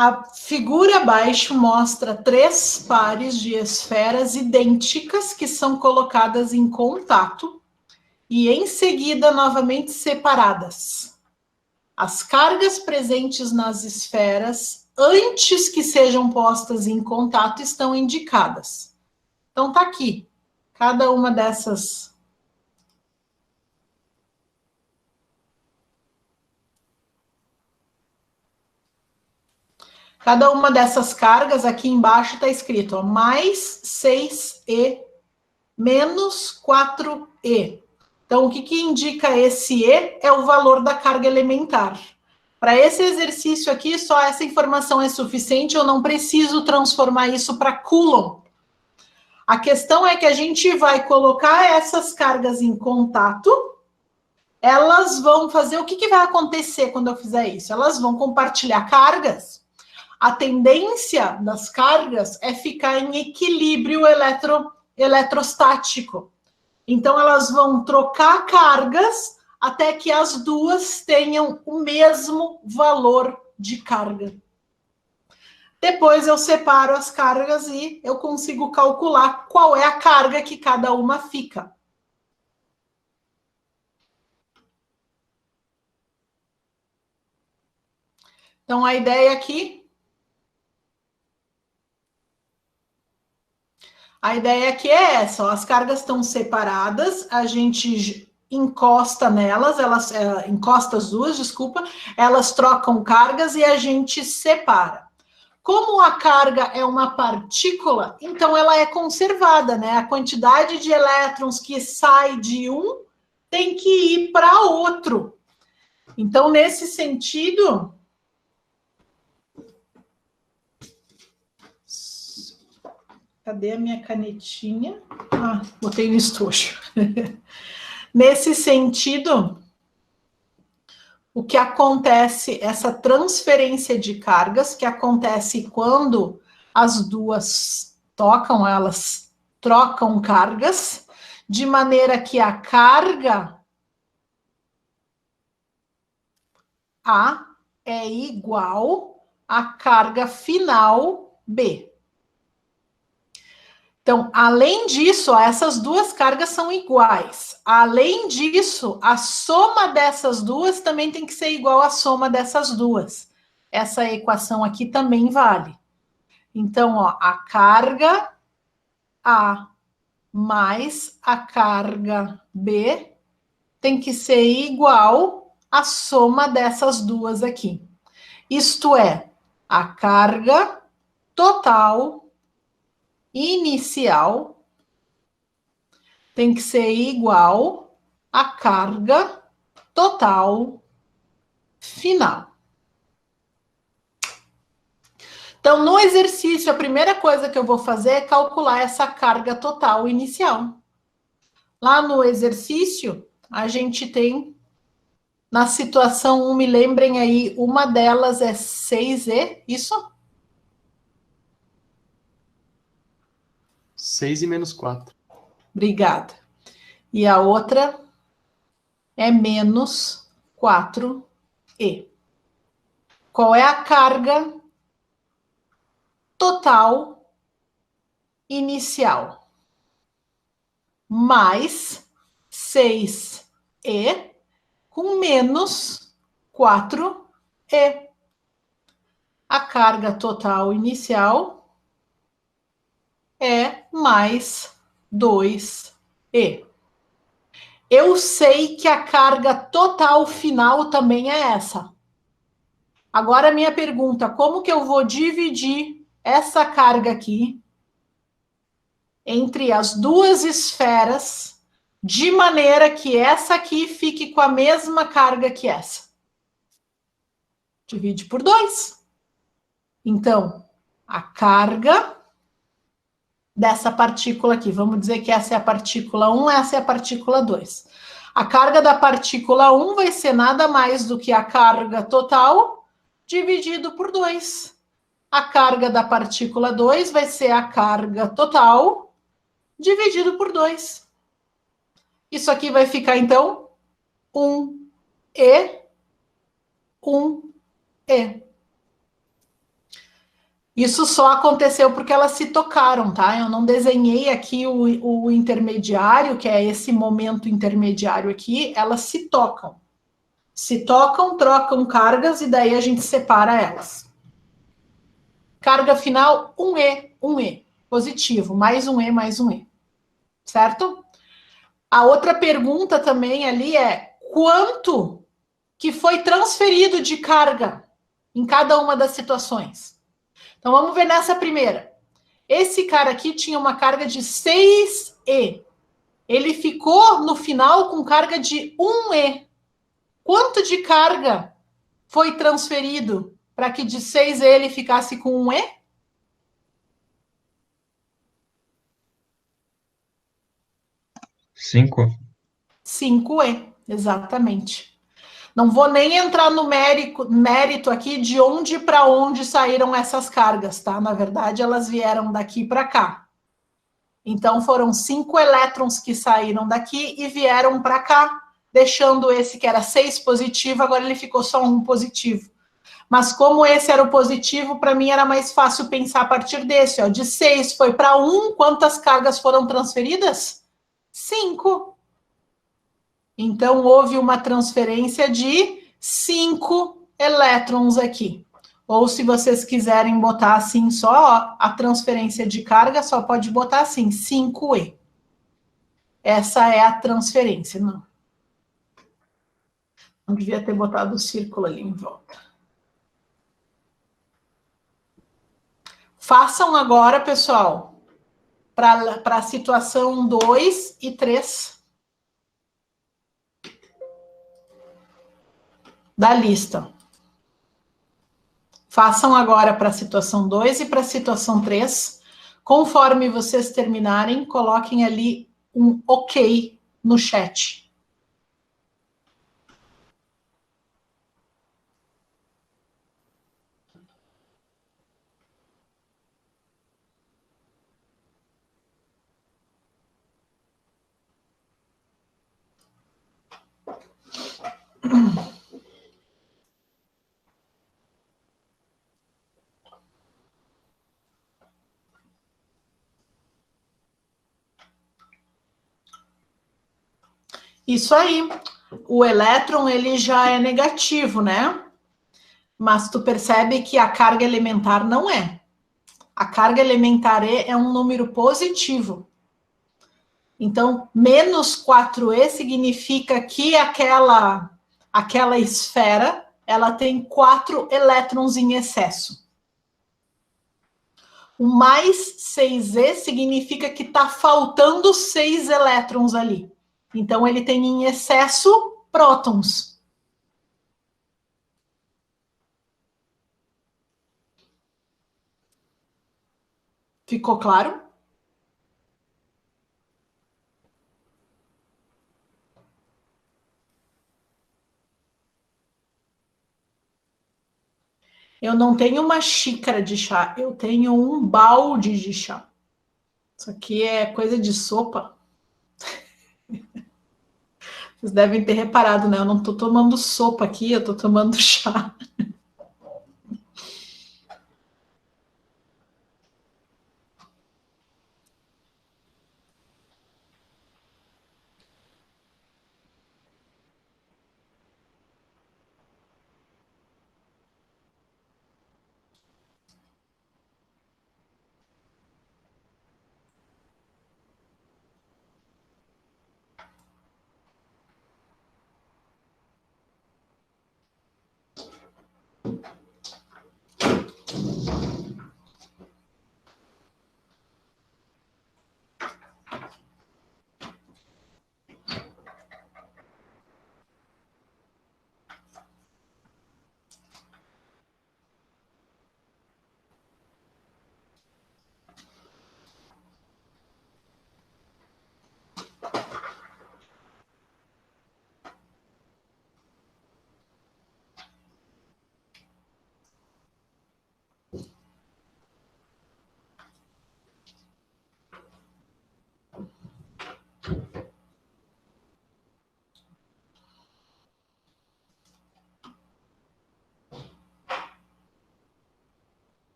A figura abaixo mostra 3 pares de esferas idênticas que são colocadas em contato e em seguida novamente separadas. As cargas presentes nas esferas, antes que sejam postas em contato, estão indicadas. Então tá aqui, cada uma dessas cargas, aqui embaixo está escrito, ó, mais 6E menos 4E. Então, o que indica esse E é o valor da carga elementar. Para esse exercício aqui, só essa informação é suficiente, eu não preciso transformar isso para Coulomb. A questão é que a gente vai colocar essas cargas em contato, elas vão fazer, o que vai acontecer quando eu fizer isso? Elas vão compartilhar cargas. A tendência das cargas é ficar em equilíbrio eletrostático. Então, elas vão trocar cargas até que as duas tenham o mesmo valor de carga. Depois eu separo as cargas e eu consigo calcular qual é a carga que cada uma fica. Então, a ideia aqui... A ideia aqui é essa, ó, as cargas estão separadas, a gente encosta nelas, encosta as duas, desculpa, elas trocam cargas e a gente separa. Como a carga é uma partícula, então ela é conservada, né? A quantidade de elétrons que sai de um tem que ir para outro. Então, nesse sentido... Cadê a minha canetinha? Ah, botei no estojo. Nesse sentido, o que acontece, essa transferência de cargas, que acontece quando as duas tocam, elas trocam cargas, de maneira que a carga A é igual à carga final B. Então, além disso, ó, essas duas cargas são iguais. Além disso, a soma dessas duas também tem que ser igual à soma dessas duas. Essa equação aqui também vale. Então, ó, a carga A mais a carga B tem que ser igual à soma dessas duas aqui. Isto é, a carga total inicial tem que ser igual à carga total final. Então, no exercício, a primeira coisa que eu vou fazer é calcular essa carga total inicial. Lá no exercício, a gente tem, na situação 1, me lembrem aí, uma delas é 6E, isso? 6 e menos 4. Obrigada. E a outra é menos 4E. Qual é a carga total inicial? Mais 6E com menos 4E. A carga total inicial é mais 2E. Eu sei que a carga total final também é essa. Agora, a minha pergunta, como que eu vou dividir essa carga aqui entre as duas esferas, de maneira que essa aqui fique com a mesma carga que essa? Divide por 2. Então, a carga dessa partícula aqui, vamos dizer que essa é a partícula 1, essa é a partícula 2. A carga da partícula 1 vai ser nada mais do que a carga total dividido por 2. A carga da partícula 2 vai ser a carga total dividido por 2. Isso aqui vai ficar, então, 1E, 1E. Isso só aconteceu porque elas se tocaram, tá? Eu não desenhei aqui o intermediário, que é esse momento intermediário aqui, elas se tocam. Se tocam, trocam cargas e daí a gente separa elas. Carga final, um E. Positivo, mais um E, mais um E. Certo? A outra pergunta também ali é quanto que foi transferido de carga em cada uma das situações. Então vamos ver nessa primeira. Esse cara aqui tinha uma carga de 6E. Ele ficou no final com carga de 1E. Quanto de carga foi transferido para que de 6E ele ficasse com 1E? 5. 5E, exatamente. Não vou nem entrar no mérito aqui de onde para onde saíram essas cargas, tá? Na verdade, elas vieram daqui para cá. Então, foram 5 elétrons que saíram daqui e vieram para cá, deixando esse que era 6 positivo, agora ele ficou só 1 positivo. Mas como esse era o positivo, para mim era mais fácil pensar a partir desse. Ó, de 6 foi para 1, quantas cargas foram transferidas? 5. Então, houve uma transferência de 5 elétrons aqui. Ou se vocês quiserem botar assim só, ó, a transferência de carga só pode botar assim, 5E. Essa é a transferência. Não devia ter botado o círculo ali em volta. Façam agora, pessoal, para a situação 2 e 3 da lista. Façam agora para a situação 2 e para a situação 3. Conforme vocês terminarem, coloquem ali um OK no chat. Isso aí. O elétron, ele já é negativo, né? Mas tu percebe que a carga elementar não é. A carga elementar E é um número positivo. Então, menos 4E significa que aquela esfera, ela tem 4 elétrons em excesso. O mais 6E significa que está faltando 6 elétrons ali. Então, ele tem em excesso prótons. Ficou claro? Eu não tenho uma xícara de chá, eu tenho um balde de chá. Isso aqui é coisa de sopa. Vocês devem ter reparado, né? Eu não estou tomando sopa aqui, eu estou tomando chá.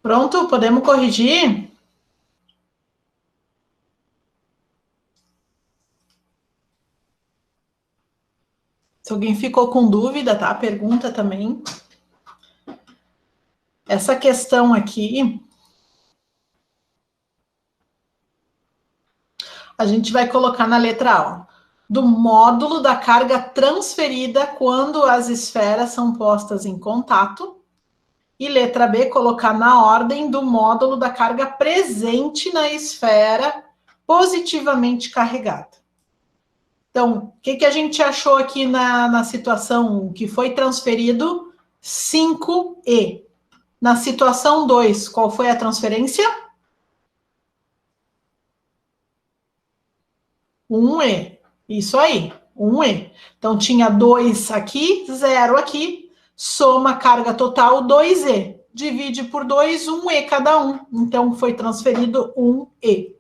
Pronto? Podemos corrigir? Se alguém ficou com dúvida, tá? Pergunta também. Essa questão aqui, a gente vai colocar na letra A, ó, do módulo da carga transferida quando as esferas são postas em contato. E letra B, colocar na ordem do módulo da carga presente na esfera positivamente carregada. Então, o que a gente achou aqui na situação que foi transferido? 5E. Na situação 2, qual foi a transferência? 1E. Isso aí, 1E. Então, tinha 2 aqui, 0 aqui. Soma carga total 2E. Divide por 2, 1E cada um. Então, foi transferido 1E.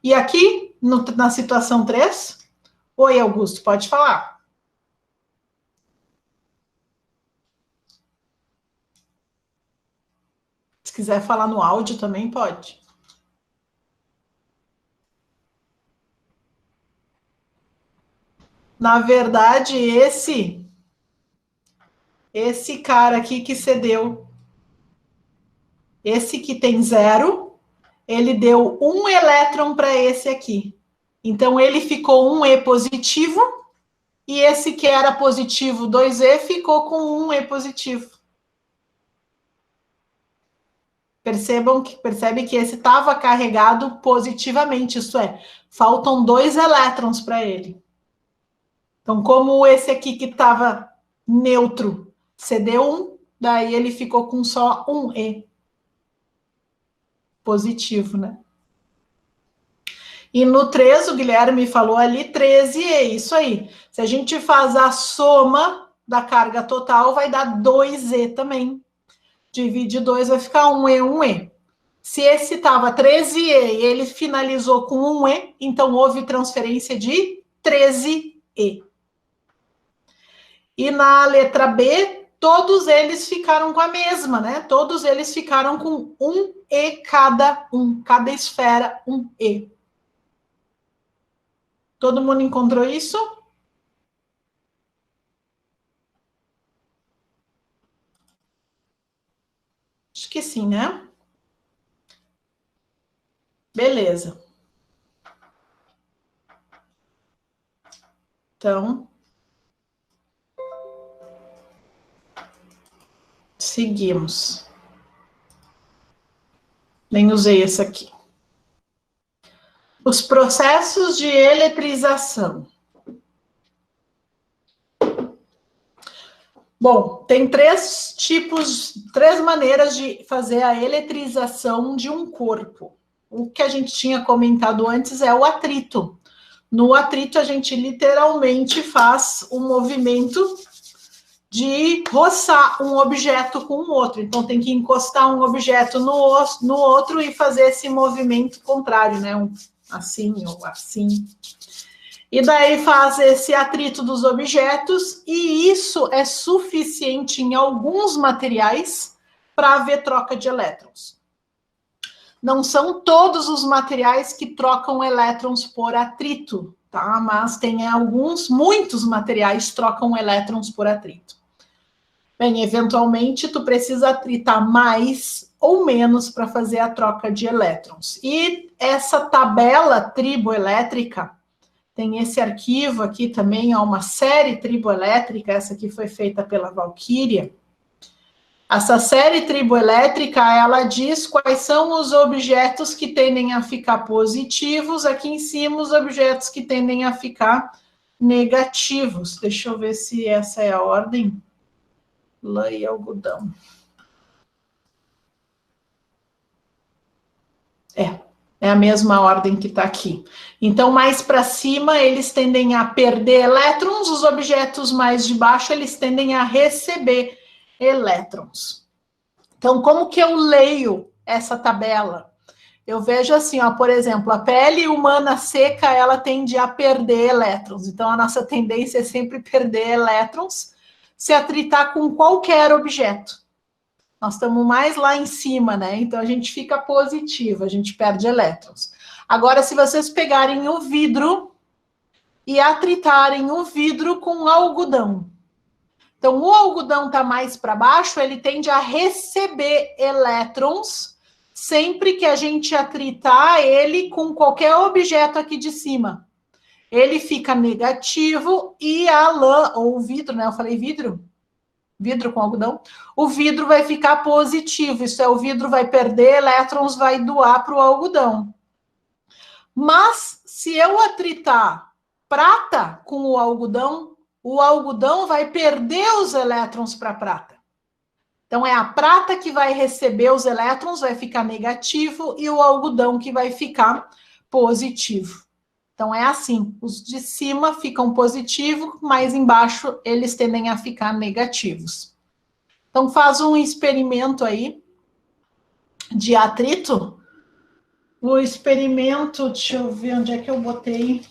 E aqui, na situação 3... Oi, Augusto, pode falar. Se quiser falar no áudio também pode. Na verdade, esse cara aqui que cedeu, esse que tem 0, ele deu 1 elétron para esse aqui. Então, ele ficou 1E positivo, e esse que era positivo 2E ficou com 1E positivo. Percebe que esse estava carregado positivamente, isso é, faltam 2 elétrons para ele. Então, como esse aqui que estava neutro cedeu 1, daí ele ficou com só 1E positivo, né? E no 3, o Guilherme falou ali 13E, isso aí. Se a gente faz a soma da carga total, vai dar 2E também. Divide 2, vai ficar 1E, 1E. Se esse estava 13E e ele finalizou com 1E, então houve transferência de 13E. E na letra B, todos eles ficaram com a mesma, né? Todos eles ficaram com 1E cada um, cada esfera 1E. Todo mundo encontrou isso? Acho que sim, né? Beleza. Então, seguimos. Nem usei esse aqui. Os processos de eletrização. Bom, tem três maneiras de fazer a eletrização de um corpo. O que a gente tinha comentado antes é o atrito. No atrito, a gente literalmente faz um movimento de roçar um objeto com o outro. Então, tem que encostar um objeto no outro e fazer esse movimento contrário, né? Assim ou assim. E daí faz esse atrito dos objetos, e isso é suficiente em alguns materiais para haver troca de elétrons. Não são todos os materiais que trocam elétrons por atrito, tá? Mas tem muitos materiais trocam elétrons por atrito. Bem, eventualmente tu precisa atritar mais ou menos para fazer a troca de elétrons. E essa tabela triboelétrica, tem esse arquivo aqui também, ó, uma série triboelétrica, essa aqui foi feita pela Valkyria. Essa série triboelétrica, ela diz quais são os objetos que tendem a ficar positivos, aqui em cima os objetos que tendem a ficar negativos. Deixa eu ver se essa é a ordem. Lã e algodão. É a mesma ordem que está aqui. Então, mais para cima, eles tendem a perder elétrons, os objetos mais de baixo, eles tendem a receber elétrons. Então, como que eu leio essa tabela? Eu vejo assim, ó, por exemplo, a pele humana seca, ela tende a perder elétrons. Então, a nossa tendência é sempre perder elétrons, se atritar com qualquer objeto. Nós estamos mais lá em cima, né? Então, a gente fica positivo, a gente perde elétrons. Agora, se vocês pegarem o vidro e atritarem o vidro com algodão. Então, o algodão está mais para baixo, ele tende a receber elétrons sempre que a gente atritar ele com qualquer objeto aqui de cima. Ele fica negativo e a lã, ou o vidro, né? Eu falei vidro? Vidro com algodão. O vidro vai ficar positivo, isso é, o vidro vai perder elétrons, vai doar para o algodão. Mas, se eu atritar prata com o algodão vai perder os elétrons para a prata. Então, é a prata que vai receber os elétrons, vai ficar negativo, e o algodão que vai ficar positivo. Então, é assim, os de cima ficam positivos, mas embaixo eles tendem a ficar negativos. Então, faz um experimento aí de atrito. O experimento, deixa eu ver onde é que eu botei.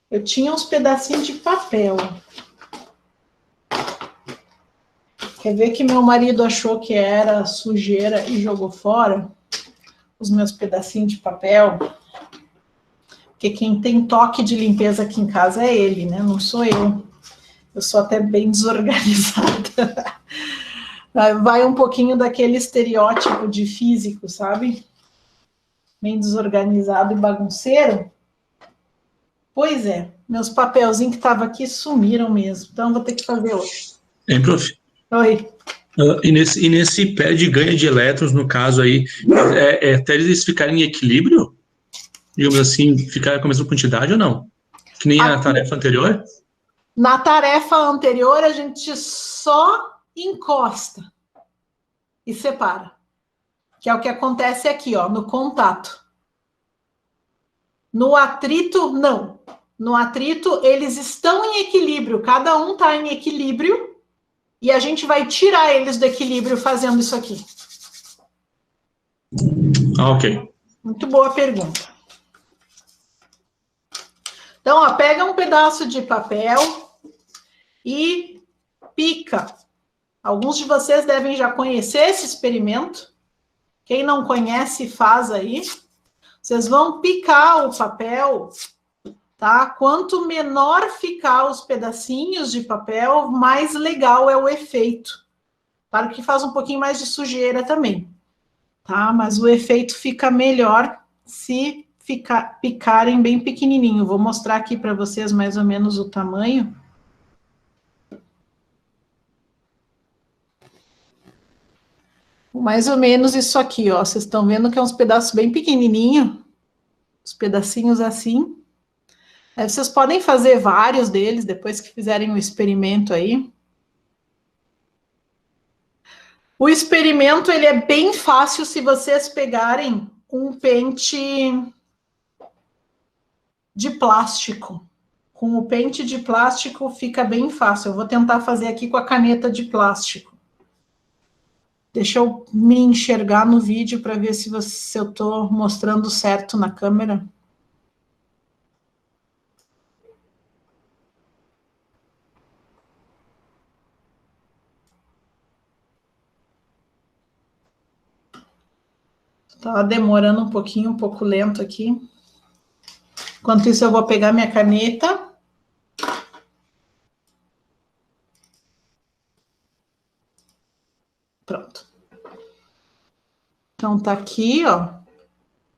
Eu tinha uns pedacinhos de papel. Quer ver que meu marido achou que era sujeira e jogou fora os meus pedacinhos de papel? Porque quem tem toque de limpeza aqui em casa é ele, né? Não sou eu. Eu sou até bem desorganizada. Vai um pouquinho daquele estereótipo de físico, sabe? Bem desorganizado e bagunceiro. Pois é, meus papelzinhos que estavam aqui sumiram mesmo. Então, vou ter que fazer hoje. Hein, prof? Oi. E nesse pé de ganho de elétrons, no caso aí, até eles ficarem em equilíbrio? Digamos assim, ficar com a mesma quantidade ou não? Que nem a tarefa anterior? Na tarefa anterior, a gente só encosta e separa. Que é o que acontece aqui, ó, no contato. No atrito, não. No atrito, eles estão em equilíbrio. Cada um está em equilíbrio. E a gente vai tirar eles do equilíbrio fazendo isso aqui. Ok. Muito boa pergunta. Então, ó, pega um pedaço de papel e pica. Alguns de vocês devem já conhecer esse experimento. Quem não conhece, faz aí. Vocês vão picar o papel, tá? Quanto menor ficar os pedacinhos de papel, mais legal é o efeito. Claro que faz um pouquinho mais de sujeira também, tá? Mas o efeito fica melhor se picarem bem pequenininho. Vou mostrar aqui para vocês mais ou menos o tamanho. Mais ou menos isso aqui, ó. Vocês estão vendo que é uns pedaços bem pequenininhos, os pedacinhos assim. Aí vocês podem fazer vários deles depois que fizerem o experimento aí. O experimento, ele é bem fácil se vocês pegarem um pente de plástico. Com o pente de plástico fica bem fácil. Eu vou tentar fazer aqui com a caneta de plástico. Deixa eu me enxergar no vídeo para ver se eu estou mostrando certo na câmera. Tá demorando um pouquinho, um pouco lento aqui. Enquanto isso, eu vou pegar minha caneta. Pronto. Então, tá aqui, ó,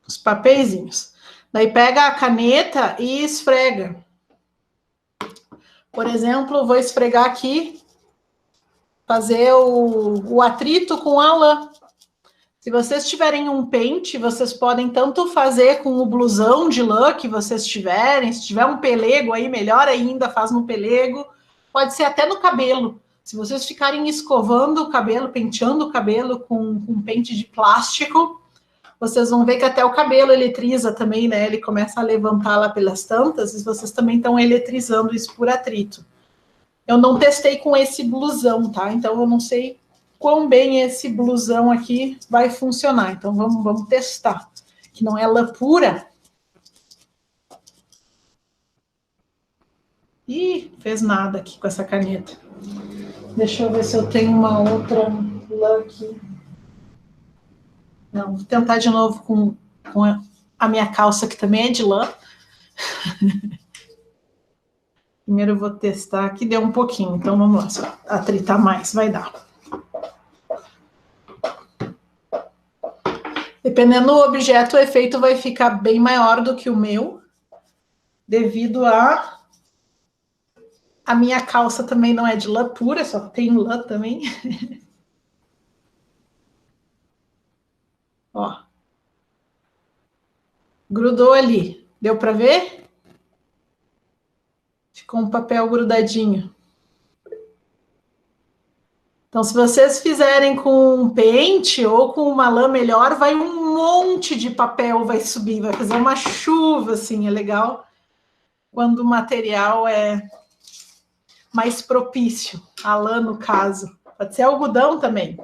os papeizinhos. Daí, pega a caneta e esfrega. Por exemplo, vou esfregar aqui, fazer o atrito com a lã. Se vocês tiverem um pente, vocês podem tanto fazer com o blusão de lã que vocês tiverem. Se tiver um pelego aí, melhor ainda, faz no pelego. Pode ser até no cabelo. Se vocês ficarem escovando o cabelo, penteando o cabelo com pente de plástico, vocês vão ver que até o cabelo eletriza também, né? Ele começa a levantar lá pelas tantas e vocês também estão eletrizando isso por atrito. Eu não testei com esse blusão, tá? Então, eu não sei quão bem esse blusão aqui vai funcionar. Então, vamos testar. Que não é lã pura. Ih, fez nada aqui com essa caneta. Deixa eu ver se eu tenho uma outra lã aqui. Não, vou tentar de novo com a minha calça, que também é de lã. Primeiro eu vou testar aqui, deu um pouquinho, então vamos lá, se eu atritar mais, vai dar. Dependendo do objeto, o efeito vai ficar bem maior do que o meu, devido a minha calça também não é de lã pura, só tem lã também. Ó. Grudou ali, deu para ver? Ficou um papel grudadinho. Então, se vocês fizerem com um pente ou com uma lã melhor, vai um monte de papel, vai subir, vai fazer uma chuva, assim, é legal. Quando o material é mais propício, a lã no caso. Pode ser algodão também.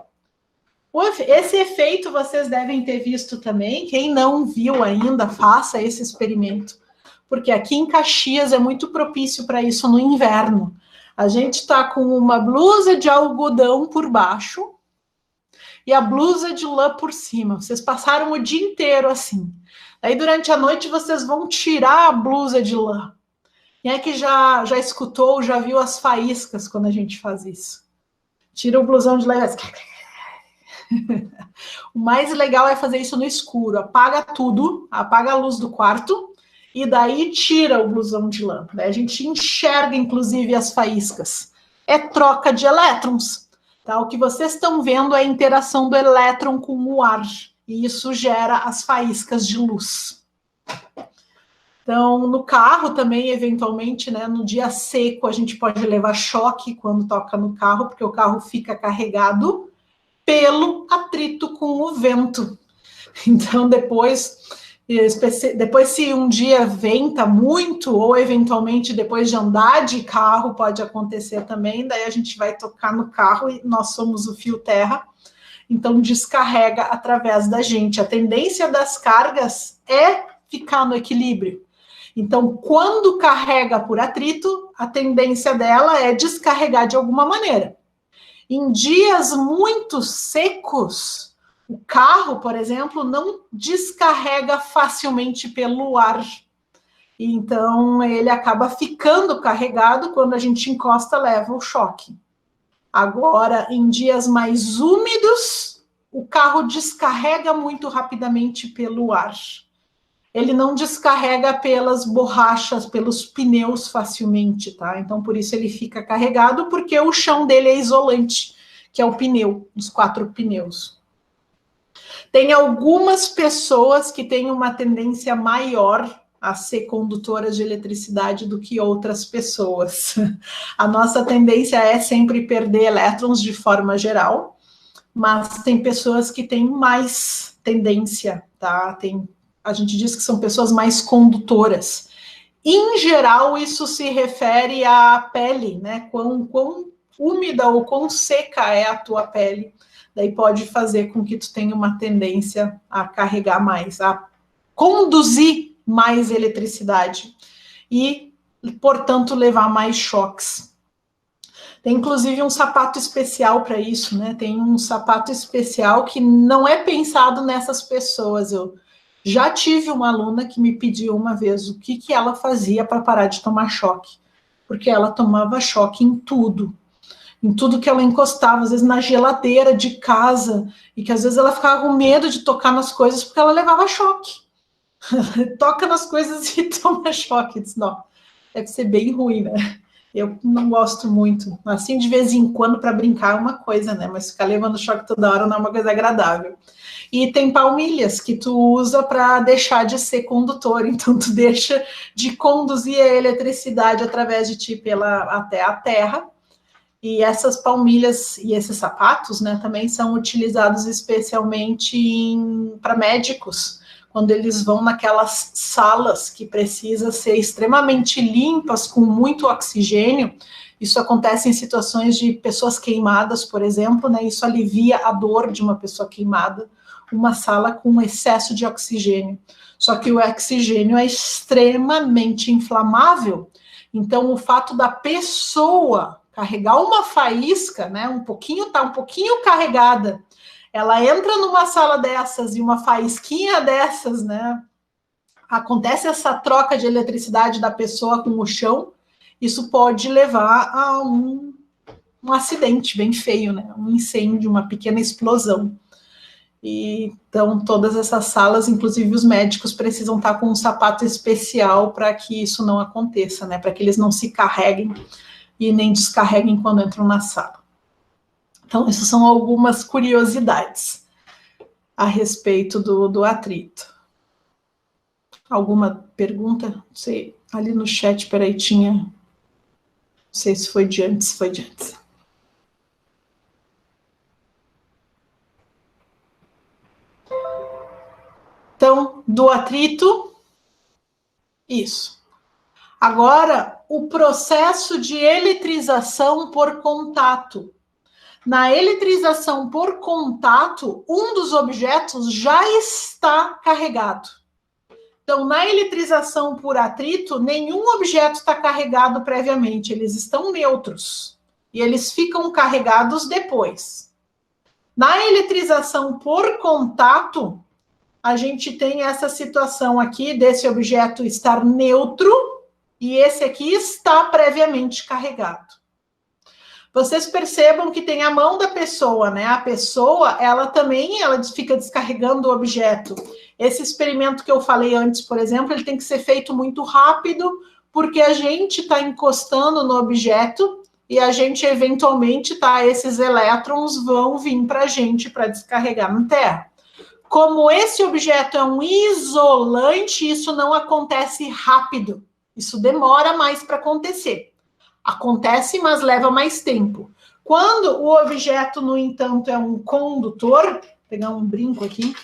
Esse efeito vocês devem ter visto também. Quem não viu ainda, faça esse experimento. Porque aqui em Caxias é muito propício para isso no inverno. A gente está com uma blusa de algodão por baixo e a blusa de lã por cima. Vocês passaram o dia inteiro assim. Aí durante a noite vocês vão tirar a blusa de lã. Quem é que já escutou, já viu as faíscas quando a gente faz isso? Tira o blusão de lã. O mais legal é fazer isso no escuro. Apaga tudo, apaga a luz do quarto e daí tira o blusão de lã. Daí a gente enxerga, inclusive, as faíscas. É troca de elétrons. Tá? O que vocês estão vendo é a interação do elétron com o ar. E isso gera as faíscas de luz. Então, no carro também, eventualmente, né, no dia seco, a gente pode levar choque quando toca no carro, porque o carro fica carregado pelo atrito com o vento. Então, depois se um dia venta muito, ou eventualmente depois de andar de carro, pode acontecer também, daí a gente vai tocar no carro e nós somos o fio terra, então descarrega através da gente. A tendência das cargas é ficar no equilíbrio. Então, quando carrega por atrito, a tendência dela é descarregar de alguma maneira. Em dias muito secos, o carro, por exemplo, não descarrega facilmente pelo ar. Então, ele acaba ficando carregado, quando a gente encosta, leva o choque. Agora, em dias mais úmidos, o carro descarrega muito rapidamente pelo ar. Ele não descarrega pelas borrachas, pelos pneus facilmente, tá? Então, por isso ele fica carregado, porque o chão dele é isolante, que é o pneu, os 4 pneus. Tem algumas pessoas que têm uma tendência maior a ser condutoras de eletricidade do que outras pessoas. A nossa tendência é sempre perder elétrons de forma geral, mas tem pessoas que têm mais tendência, tá? A gente diz que são pessoas mais condutoras. Em geral, isso se refere à pele, né? Quão úmida ou quão seca é a tua pele. Daí pode fazer com que tu tenha uma tendência a carregar mais, a conduzir mais eletricidade e, portanto, levar mais choques. Tem, inclusive, um sapato especial para isso, né? Tem um sapato especial que não é pensado nessas pessoas. Eu já tive uma aluna que me pediu uma vez o que ela fazia para parar de tomar choque. Porque ela tomava choque em tudo que ela encostava, às vezes na geladeira de casa, e que às vezes ela ficava com medo de tocar nas coisas porque ela levava choque. Toca nas coisas e toma choque. Diz, não, deve ser bem ruim, né? Eu não gosto muito. Assim, de vez em quando, para brincar é uma coisa, né? Mas ficar levando choque toda hora não é uma coisa agradável. E tem palmilhas que tu usa para deixar de ser condutor. Então, tu deixa de conduzir a eletricidade através de ti até a terra. E essas palmilhas e esses sapatos, né, também são utilizados especialmente para médicos, quando eles vão naquelas salas que precisam ser extremamente limpas, com muito oxigênio. Isso acontece em situações de pessoas queimadas, por exemplo, né? Isso alivia a dor de uma pessoa queimada, uma sala com excesso de oxigênio. Só que o oxigênio é extremamente inflamável. Então, o fato da pessoa carregar uma faísca, né, um pouquinho carregada, ela entra numa sala dessas e uma faísquinha dessas, né, acontece essa troca de eletricidade da pessoa com o chão, isso pode levar a um acidente bem feio, né, um incêndio, uma pequena explosão. E, então, todas essas salas, inclusive os médicos, precisam estar com um sapato especial para que isso não aconteça, né? Para que eles não se carreguem e nem descarreguem quando entram na sala. Então, essas são algumas curiosidades a respeito do atrito. Alguma pergunta? Não sei, ali no chat, peraí, tinha... Não sei se foi de antes, Então, do atrito, isso. Agora, o processo de eletrização por contato. Na eletrização por contato, um dos objetos já está carregado. Então, na eletrização por atrito, nenhum objeto está carregado previamente, eles estão neutros. E eles ficam carregados depois. Na eletrização por contato, a gente tem essa situação aqui desse objeto estar neutro e esse aqui está previamente carregado. Vocês percebam que tem a mão da pessoa, né? A pessoa, ela fica descarregando o objeto. Esse experimento que eu falei antes, por exemplo, ele tem que ser feito muito rápido, porque a gente está encostando no objeto e a gente, eventualmente, esses elétrons vão vir para a gente para descarregar na Terra. Como esse objeto é um isolante, isso não acontece rápido. Isso demora mais para acontecer. Acontece, mas leva mais tempo. Quando o objeto, no entanto, é um condutor, vou pegar um brinco aqui.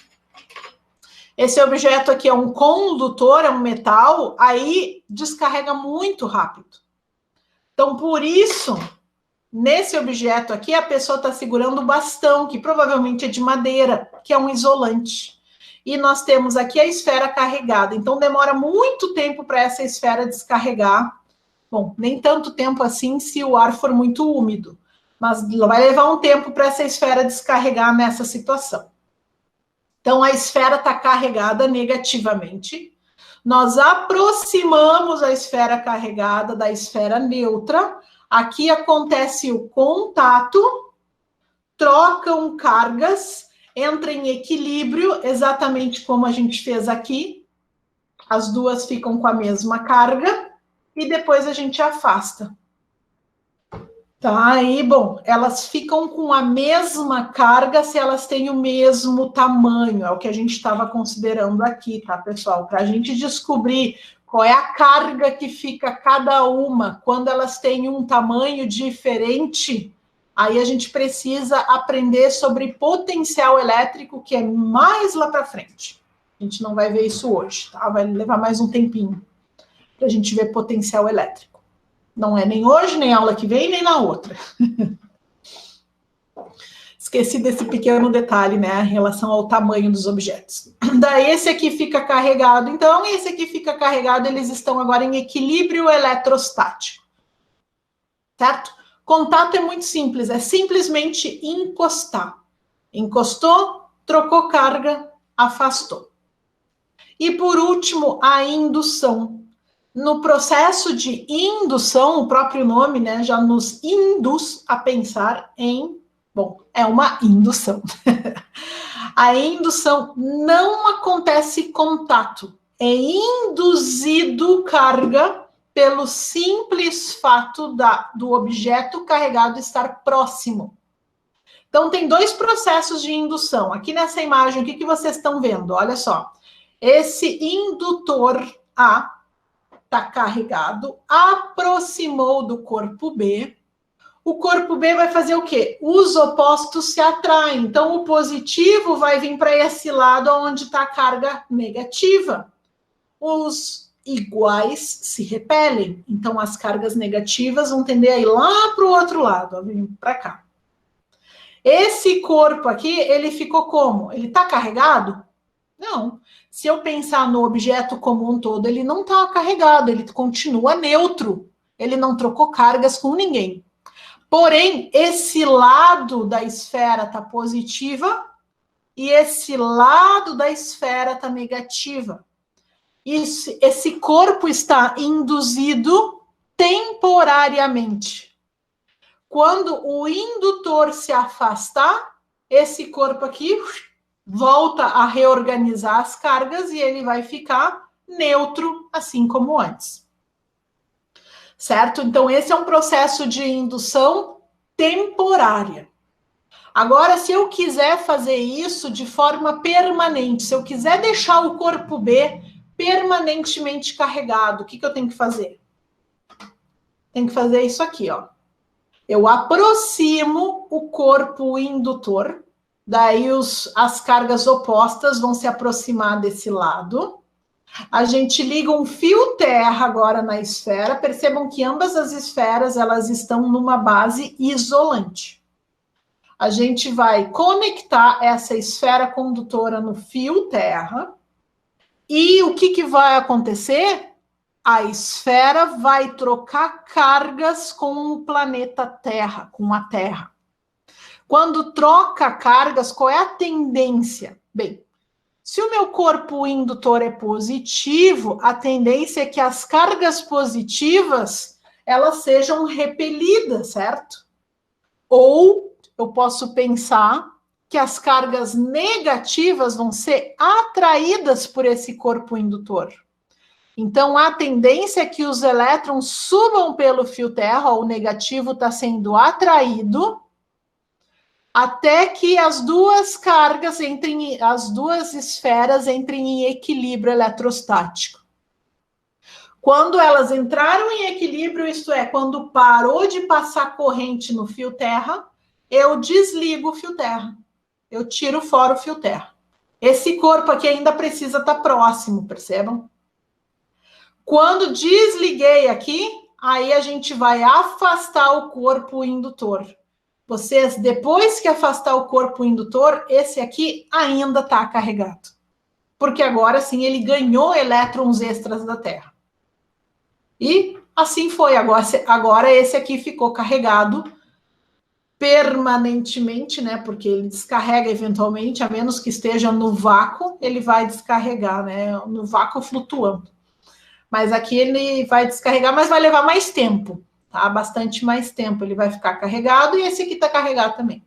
Esse objeto aqui é um condutor, é um metal, aí descarrega muito rápido. Então, por isso... Nesse objeto aqui, a pessoa está segurando o bastão, que provavelmente é de madeira, que é um isolante. E nós temos aqui a esfera carregada. Então, demora muito tempo para essa esfera descarregar. Bom, nem tanto tempo assim se o ar for muito úmido. Mas vai levar um tempo para essa esfera descarregar nessa situação. Então, a esfera está carregada negativamente. Nós aproximamos a esfera carregada da esfera neutra. Aqui acontece o contato, trocam cargas, entra em equilíbrio, exatamente como a gente fez aqui. As duas ficam com a mesma carga e depois a gente afasta. Tá, aí, bom, elas ficam com a mesma carga se elas têm o mesmo tamanho, é o que a gente estava considerando aqui, tá, pessoal? Para a gente descobrir qual é a carga que fica cada uma quando elas têm um tamanho diferente, aí a gente precisa aprender sobre potencial elétrico, que é mais lá para frente. A gente não vai ver isso hoje, tá? Vai levar mais um tempinho para a gente ver potencial elétrico. Não é nem hoje, nem aula que vem, nem na outra. Esqueci desse pequeno detalhe, né, em relação ao tamanho dos objetos. Daí esse aqui fica carregado, então, e esse aqui fica carregado, eles estão agora em equilíbrio eletrostático. Certo? Contato é muito simples, é simplesmente encostar. Encostou, trocou carga, afastou. E por último, a indução. No processo de indução, o próprio nome, né, já nos induz a pensar em... Bom, é uma indução. A indução não acontece contato. É induzido carga pelo simples fato do objeto carregado estar próximo. Então, tem dois processos de indução. Aqui nessa imagem, o que vocês estão vendo? Olha só. Esse indutor A está carregado, aproximou do corpo B. O corpo B vai fazer o quê? Os opostos se atraem. Então, o positivo vai vir para esse lado onde está a carga negativa. Os iguais se repelem. Então, as cargas negativas vão tender a ir lá para o outro lado, ó, vir para cá. Esse corpo aqui, ele ficou como? Ele está carregado? Não. Se eu pensar no objeto como um todo, ele não está carregado, ele continua neutro. Ele não trocou cargas com ninguém. Porém, esse lado da esfera está positiva e esse lado da esfera está negativa. Esse corpo está induzido temporariamente. Quando o indutor se afastar, esse corpo aqui volta a reorganizar as cargas e ele vai ficar neutro, assim como antes. Certo? Então, esse é um processo de indução temporária. Agora, se eu quiser fazer isso de forma permanente, se eu quiser deixar o corpo B permanentemente carregado, o que eu tenho que fazer? Tenho que fazer isso aqui, ó. Eu aproximo o corpo indutor, daí as cargas opostas vão se aproximar desse lado. A gente liga um fio terra agora na esfera. Percebam que ambas as esferas, elas estão numa base isolante. A gente vai conectar essa esfera condutora no fio terra. E o que vai acontecer? A esfera vai trocar cargas com o planeta Terra, com a Terra. Quando troca cargas, qual é a tendência? Bem, se o meu corpo indutor é positivo, a tendência é que as cargas positivas, elas sejam repelidas, certo? Ou eu posso pensar que as cargas negativas vão ser atraídas por esse corpo indutor. Então, a tendência é que os elétrons subam pelo fio terra, o negativo está sendo atraído, até que as duas cargas as duas esferas entrem em equilíbrio eletrostático. Quando elas entraram em equilíbrio, isto é, quando parou de passar corrente no fio terra, eu desligo o fio terra. Eu tiro fora o fio terra. Esse corpo aqui ainda precisa estar próximo, percebam? Quando desliguei aqui, aí a gente vai afastar o corpo indutor. Vocês, depois que afastar o corpo indutor, esse aqui ainda está carregado. Porque agora sim ele ganhou elétrons extras da Terra. E assim foi. Agora esse aqui ficou carregado permanentemente, né? Porque ele descarrega eventualmente, a menos que esteja no vácuo, ele vai descarregar, né? No vácuo flutuando. Mas aqui ele vai descarregar, mas vai levar mais tempo, tá? Bastante mais tempo ele vai ficar carregado e esse aqui está carregado também.